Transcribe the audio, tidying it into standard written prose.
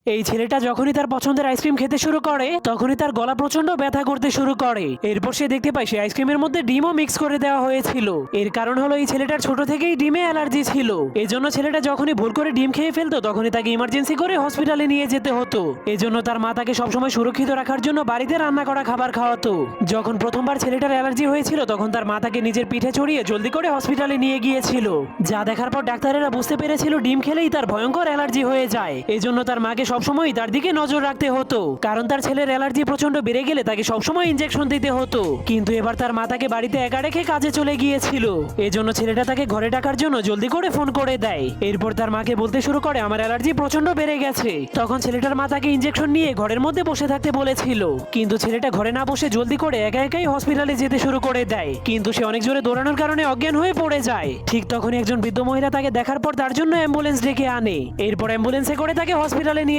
এই ছেলেটা যখনই তার পছন্দের আইসক্রিম খেতে শুরু করে তখনই তার গলা প্রচন্ড ব্যথা করতে শুরু করে। এরপর সে দেখতে পায় সে আইসক্রিমের মধ্যে ডিমও মিক্স করে দেওয়া হয়েছিল। এর কারণ হলো এই ছেলেটার ছোট থেকেই ডিমে অ্যালার্জি ছিল। এজন্য ছেলেটা যখনই ভুল করে ডিম খেয়ে ফেলতো তখনই তাকে ইমার্জেন্সি করে হসপিটালে নিয়ে যেতে হতো। এজন্য তার মা তাকে সবসময় সুরক্ষিত রাখার জন্য বাড়িতে রান্না করা খাবার খাওয়াতো। যখন প্রথমবার ছেলেটার অ্যালার্জি হয়েছিল তখন তার মা তাকে নিজের পিঠে চড়িয়ে জলদি করে হসপিটালে নিয়ে গিয়েছিল। যা দেখার পর ডাক্তারেরা বুঝতে পেরেছিল ডিম খেলেই তার ভয়ঙ্কর অ্যালার্জি হয়ে যায়। এজন্য তার মাকে সবসময় তার দিকে নজর রাখতে হতো, কারণ তার ছেলের অ্যালার্জি প্রচন্ড বেড়ে গেলে তাকে সবসময় ইনজেকশন দিতে হতো। কিন্তু এবার তার মা তাকে বাড়িতে একা রেখে কাজে চলে গিয়েছিল। এজন্য ছেলেটা তাকে ঘরে ডাকার জন্য জলদি করে ফোন করে দেয়। এরপর তার মাকে বলতে শুরু করে আমার অ্যালার্জি প্রচন্ড বেড়ে গেছে। তখন ছেলেটার মা তাকে ইনজেকশন নিয়ে ঘরের মধ্যে বসে থাকতে বলেছিল, কিন্তু ছেলেটা ঘরে না বসে জলদি করে একা একাই হসপিটালে যেতে শুরু করে দেয়। কিন্তু সে অনেক জোরে দৌড়ানোর কারণে অজ্ঞান হয়ে পড়ে যায়। ঠিক তখনই একজন বৃদ্ধ মহিলা তাকে দেখার পর তার জন্য অ্যাম্বুলেন্স ডেকে আনে। এরপর অ্যাম্বুলেন্সে করে তাকে হসপিটালে নিয়ে